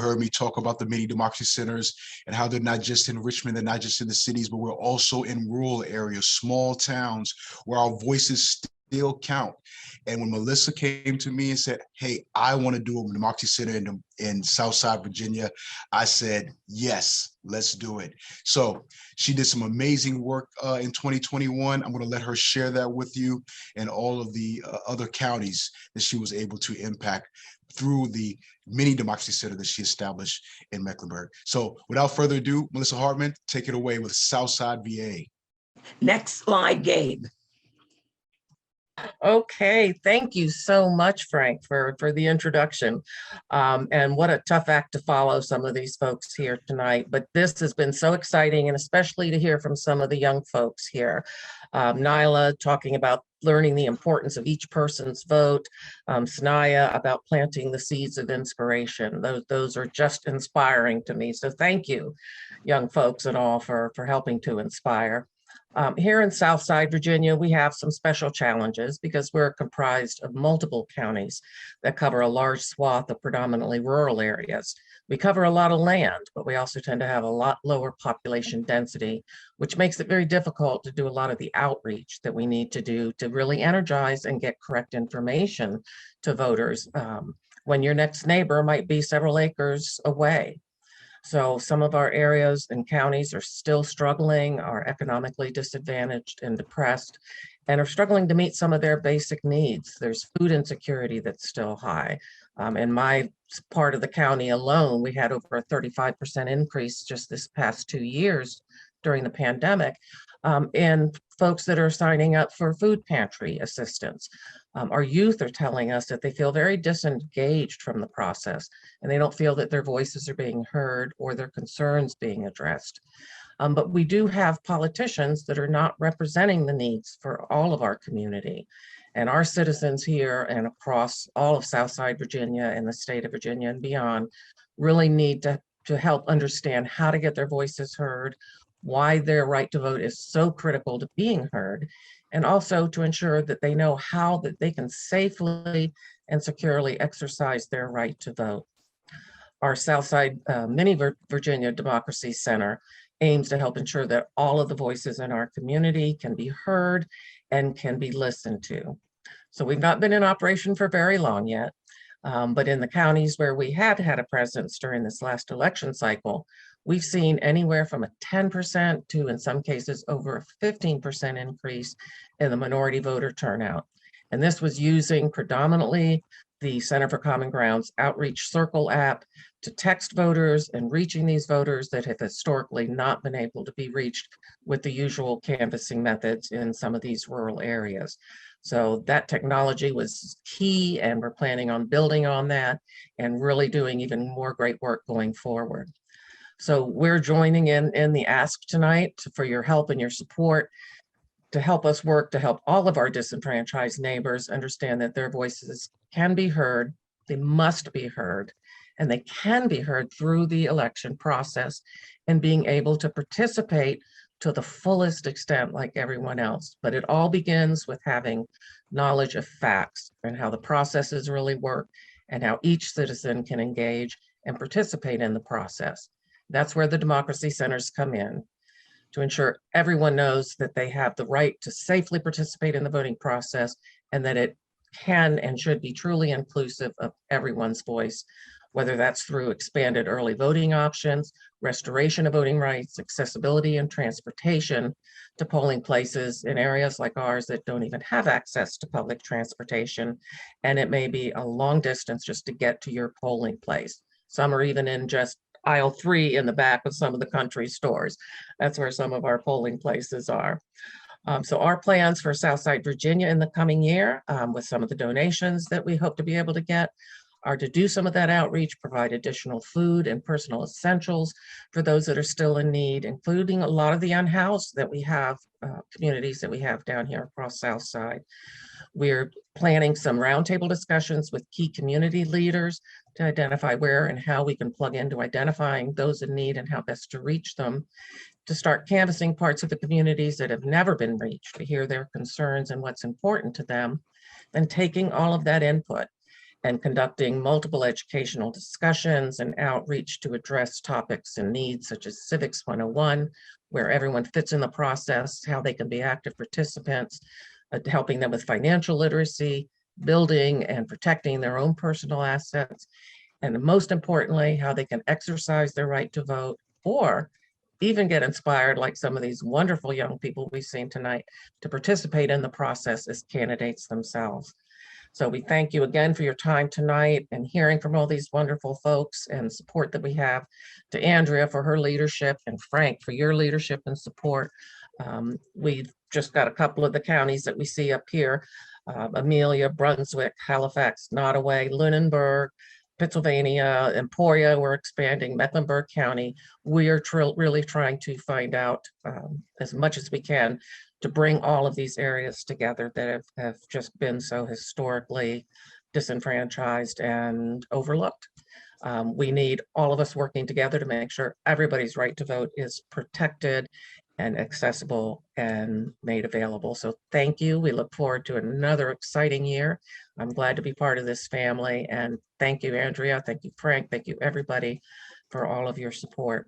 heard me talk about the mini democracy centers and how they're not just in Richmond, they're not just in the cities, but we're also in rural areas, small towns where our voices still count. And when Melissa came to me and said, hey, I want to do a democracy center in Southside, Virginia, I said, yes, let's do it. So she did some amazing work in 2021. I'm going to let her share that with you and all of the other counties that she was able to impact through the mini democracy center that she established in Mecklenburg. So without further ado, Melissa Hartman, take it away with Southside VA. Next slide, Gabe. Okay, thank you so much, Frank, for the introduction. And what a tough act to follow, some of these folks here tonight. But this has been so exciting, and especially to hear from some of the young folks here. Nyla talking about learning the importance of each person's vote. Sanaya about planting the seeds of inspiration. Those are just inspiring to me. So thank you, young folks and all, for helping to inspire. Here in Southside, Virginia, we have some special challenges because we're comprised of multiple counties that cover a large swath of predominantly rural areas. We cover a lot of land, but we also tend to have a lot lower population density, which makes it very difficult to do a lot of the outreach that we need to do to really energize and get correct information to voters when your next neighbor might be several acres away. So some of our areas and counties are still struggling, are economically disadvantaged and depressed, and are struggling to meet some of their basic needs. There's food insecurity that's still high. In my part of the county alone, we had over a 35% increase just this past 2 years during the pandemic in folks that are signing up for food pantry assistance. Our youth are telling us that they feel very disengaged from the process, and they don't feel that their voices are being heard or their concerns being addressed. But we do have politicians that are not representing the needs for all of our community. And our citizens here and across all of Southside Virginia and the state of Virginia and beyond really need to help understand how to get their voices heard, why their right to vote is so critical to being heard, and also to ensure that they know how that they can safely and securely exercise their right to vote. Our Southside Mini Virginia Democracy Center aims to help ensure that all of the voices in our community can be heard and can be listened to. So we've not been in operation for very long yet, but in the counties where we have had a presence during this last election cycle, we've seen anywhere from a 10% to, in some cases, over a 15% increase in the minority voter turnout. And this was using predominantly the Center for Common Ground's Outreach Circle app to text voters and reaching these voters that have historically not been able to be reached with the usual canvassing methods in some of these rural areas. So that technology was key, and we're planning on building on that and really doing even more great work going forward. So we're joining in the ask tonight for your help and your support to help us work to help all of our disenfranchised neighbors understand that their voices can be heard, they must be heard, and they can be heard through the election process and being able to participate to the fullest extent like everyone else. But it all begins with having knowledge of facts and how the processes really work and how each citizen can engage and participate in the process. That's where the democracy centers come in, to ensure everyone knows that they have the right to safely participate in the voting process and that it can and should be truly inclusive of everyone's voice, whether that's through expanded early voting options, restoration of voting rights, accessibility and transportation to polling places in areas like ours that don't even have access to public transportation. And it may be a long distance just to get to your polling place. Some are even in just aisle 3 in the back of some of the country stores. That's where some of our polling places are. So our plans for Southside Virginia in the coming year, with some of the donations that we hope to be able to get, are to do some of that outreach, provide additional food and personal essentials for those that are still in need, including a lot of the unhoused that we have, communities that we have down here across Southside. We're planning some roundtable discussions with key community leaders to identify where and how we can plug into identifying those in need and how best to reach them, to start canvassing parts of the communities that have never been reached, to hear their concerns and what's important to them, and taking all of that input and conducting multiple educational discussions and outreach to address topics and needs such as Civics 101, where everyone fits in the process, how they can be active participants, helping them with financial literacy, building and protecting their own personal assets, and most importantly, how they can exercise their right to vote or even get inspired, like some of these wonderful young people we've seen tonight, to participate in the process as candidates themselves. So we thank you again for your time tonight and hearing from all these wonderful folks and support that we have, to Andrea for her leadership and Frank for your leadership and support. We've just got a couple of the counties that we see up here, Amelia, Brunswick, Halifax, Nottoway, Lunenburg, Pennsylvania, Emporia, we're expanding, Mecklenburg County. We are really trying to find out as much as we can to bring all of these areas together that have just been so historically disenfranchised and overlooked. We need all of us working together to make sure everybody's right to vote is protected and accessible and made available. So thank you. We look forward to another exciting year. I'm glad to be part of this family. And thank you, Andrea. Thank you, Frank. Thank you, everybody, for all of your support.